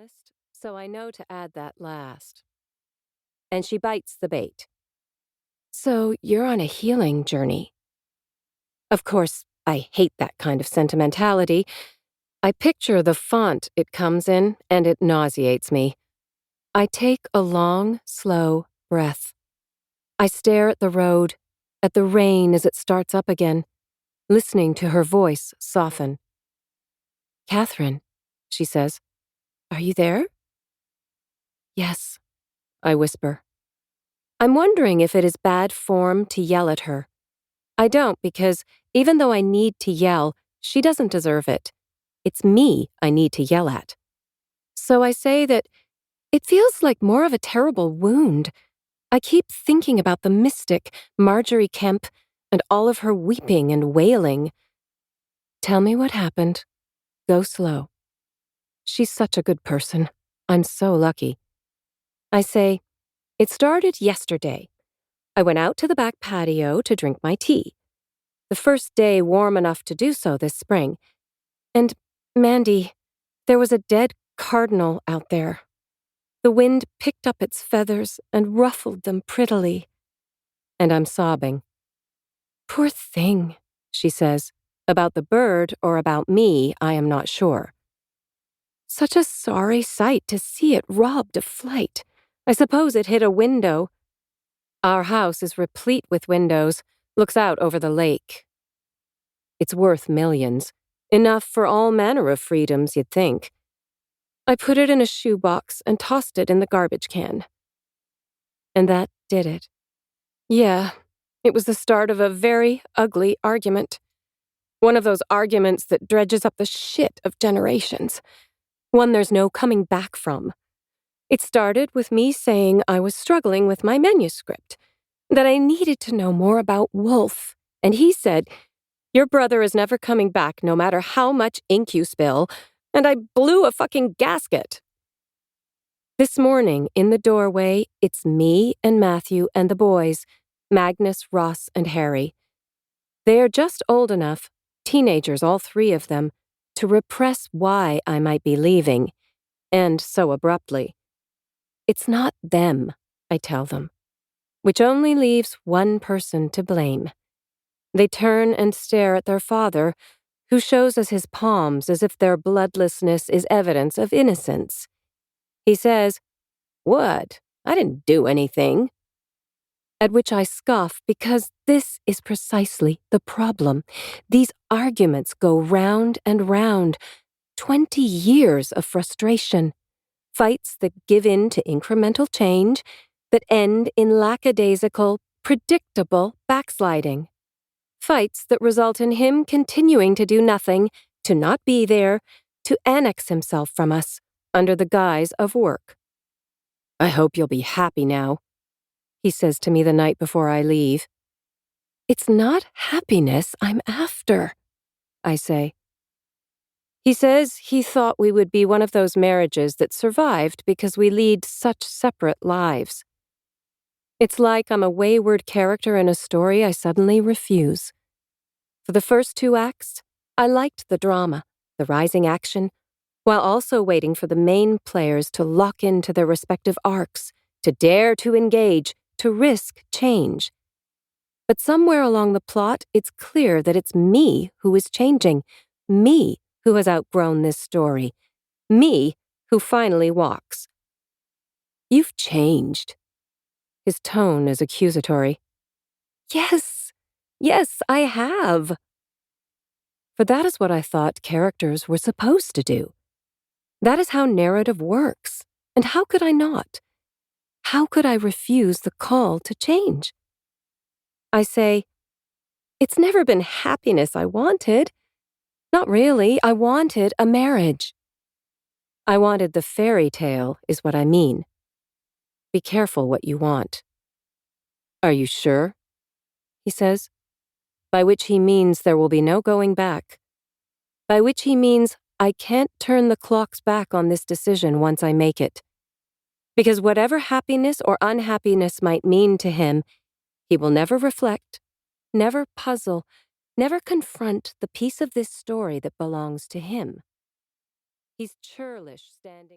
list, so I know to add that last. And she bites the bait. So you're on a healing journey. Of course, I hate that kind of sentimentality. I picture the font it comes in, and it nauseates me. I take a long, slow breath. I stare at the road, at the rain as it starts up again, listening to her voice soften. "Kathryn," she says, "are you there?" "Yes," I whisper. I'm wondering if it is bad form to yell at her. I don't, because even though I need to yell, she doesn't deserve it. It's me I need to yell at. So I say that it feels like more of a terrible wound. I keep thinking about the mystic, Marjorie Kemp, and all of her weeping and wailing. Tell me what happened. Go slow. She's such a good person. I'm so lucky. I say, it started yesterday. I went out to the back patio to drink my tea. The first day warm enough to do so this spring. And, Mandy, there was a dead cardinal out there. The wind picked up its feathers and ruffled them prettily. And I'm sobbing. Poor thing, she says. About the bird or about me, I am not sure. Such a sorry sight to see it robbed of flight. I suppose it hit a window. Our house is replete with windows, looks out over the lake. It's worth millions, enough for all manner of freedoms, you'd think. I put it in a shoebox and tossed it in the garbage can. And that did it. Yeah, it was the start of a very ugly argument. One of those arguments that dredges up the shit of generations. One there's no coming back from. It started with me saying I was struggling with my manuscript, that I needed to know more about Wulf, and he said, "Your brother is never coming back no matter how much ink you spill," and I blew a fucking gasket. This morning, in the doorway, it's me and Matthew and the boys, Magnus, Ross, and Harry. They are just old enough, teenagers all three of them, to repress why I might be leaving, and so abruptly. It's not them, I tell them, which only leaves one person to blame. They turn and stare at their father, who shows us his palms as if their bloodlessness is evidence of innocence. He says, "What? I didn't do anything." At which I scoff, because this is precisely the problem. These arguments go round and round. 20 years of frustration. Fights that give in to incremental change, that end in lackadaisical, predictable backsliding. Fights that result in him continuing to do nothing, to not be there, to annex himself from us, under the guise of work. "I hope you'll be happy now," he says to me the night before I leave. "It's not happiness I'm after," I say. He says he thought we would be one of those marriages that survived because we lead such separate lives. It's like I'm a wayward character in a story I suddenly refuse. For the first 2 acts, I liked the drama, the rising action, while also waiting for the main players to lock into their respective arcs, to dare to engage, to risk change. But somewhere along the plot, it's clear that it's me who is changing, me who has outgrown this story, me who finally walks. "You've changed." His tone is accusatory. Yes, I have. For that is what I thought characters were supposed to do. That is how narrative works, and how could I not? How could I refuse the call to change? I say, it's never been happiness I wanted. Not really. I wanted a marriage. I wanted the fairy tale, is what I mean. Be careful what you want. "Are you sure?" he says, by which he means there will be no going back. By which he means I can't turn the clocks back on this decision once I make it. Because whatever happiness or unhappiness might mean to him, he will never reflect, never puzzle, never confront the piece of this story that belongs to him. He's churlish standing...